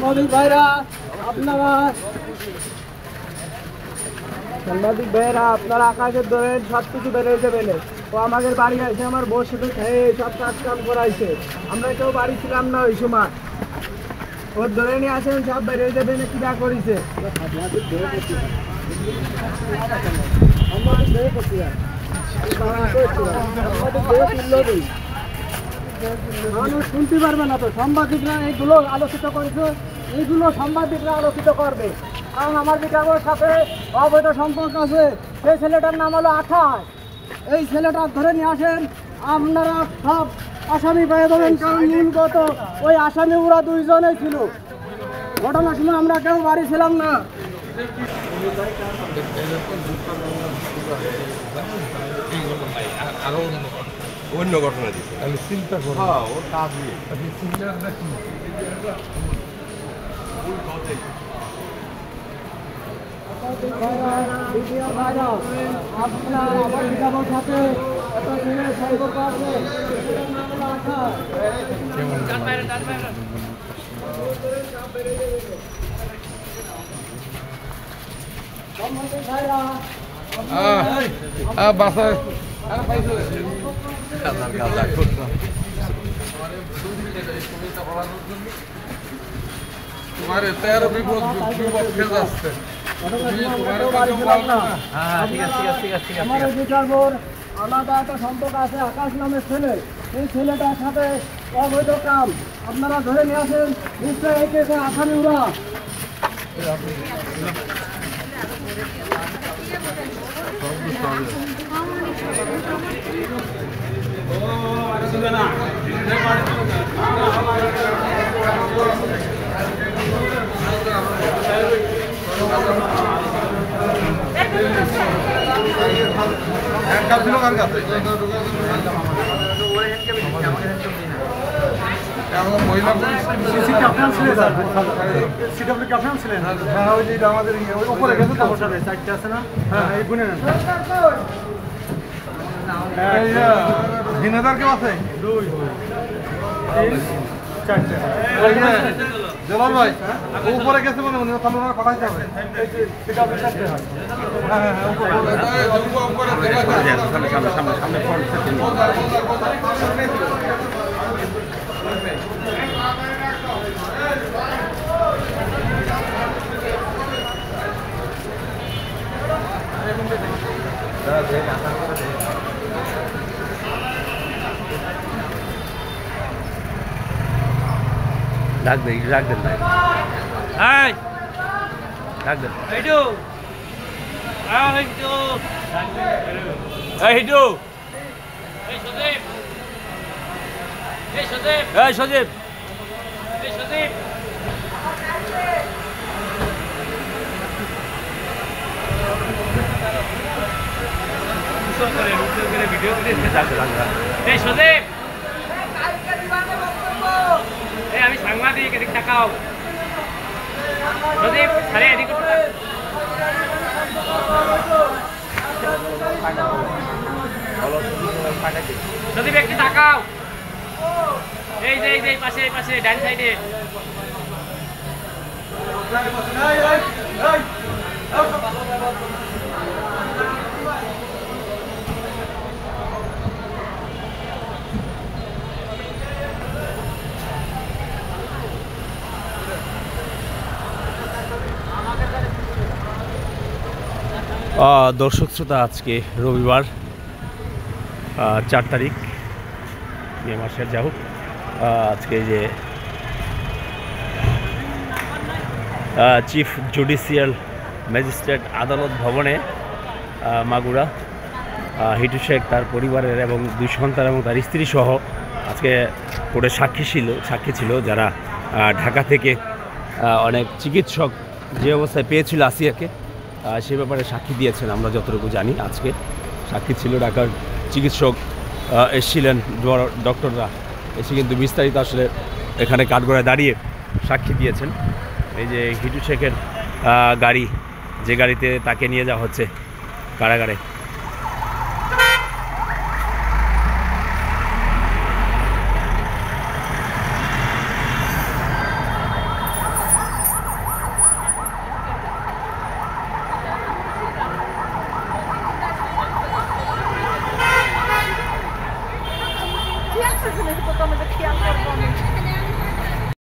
সাংবাদিক ভাইরা আপনারা আকাশের ধরেন সব কিছু বেড়ে যাবেন। ও আমাদের বাড়ি আসে আমার বউর সাথে খেয়ে সব কাজ কাম করাইছে। আমরা কেউ বাড়ি ছিলাম না ওই সময়। ওর ধরে নিয়ে আসেন সব বেড়ে যাবেন কি যা করেছে। মানুষ শুনতে পারবে না তো, সাংবাদিকরা এইগুলো আলোচিত করেছে, এইগুলো সাংবাদিকরা আলোচিত করবে। কারণ আমার বিটাবোর সাথে অবৈধ সম্পর্ক আছে। সেই ছেলেটার নাম হলো আঠাশ। এই ছেলেটা ধরে নিয়ে আসেন, আপনারা সব আসামি পেয়ে দেবেন। কারণ মূলগত ওই আসামি ওরা দুইজনেই ছিল। ঘটনার সময় আমরা কেউ বাড়ি ছিলাম না। অন্য ঘটনা দিচ্ছে আমি চিন্তা করি ওর কাজ নিয়ে আপনার আমার বিটাবোর সাথে একটা ছেলের সম্পর্ক আছে। তোমার এতে আরো বিপদ খেয়ে যাচ্ছে। আলাদা একটা সম্পর্ক আছে আকাশ নামের ছেলে। এই ছেলেটার সাথে অবৈধ কাম আপনারা ধরে নিয়ে আসেন। নিশ্চয়ই এই কেসে আসামি ওরা। দিনাদার কেউ আছে জলাল ভাই উপরে গেছে মানে পাঠাইতে হবে। ডাক দেন ভাই, ডাক দেন। সজীব আমি সাংবাদিক, এদিক তাকাও। সজীব আরে এদিক সজীব একটু তাকাও। এই যে পাশে ডান সাইডে। দর্শক শ্রোতা, আজকে রবিবার 4 তারিখ মে মাসের, যা হোক আজকে যে চিফ জুডিশিয়াল ম্যাজিস্ট্রেট আদালত ভবনে মাগুরা হিটু শেখ, তার পরিবারের এবং 2 সন্তান এবং তার স্ত্রী সহ আজকে কোর্টে সাক্ষী ছিল, যারা ঢাকা থেকে অনেক চিকিৎসক যে অবস্থায় পেয়েছিল আসিয়াকে সে ব্যাপারে সাক্ষী দিয়েছেন। আমরা যতটুকু জানি আজকে সাক্ষী ছিল, ঢাকার চিকিৎসক এসেছিলেন, ডক্টররা এসে কিন্তু বিস্তারিত আসলে এখানে কাঠগড়ায় দাঁড়িয়ে সাক্ষী দিয়েছেন। এই যে হিটু শেখের গাড়ি, যে গাড়িতে তাকে নিয়ে যাওয়া হচ্ছে কারাগারে। কি আছে জিনিস তো তোমাদের খেয়াল করবো আমি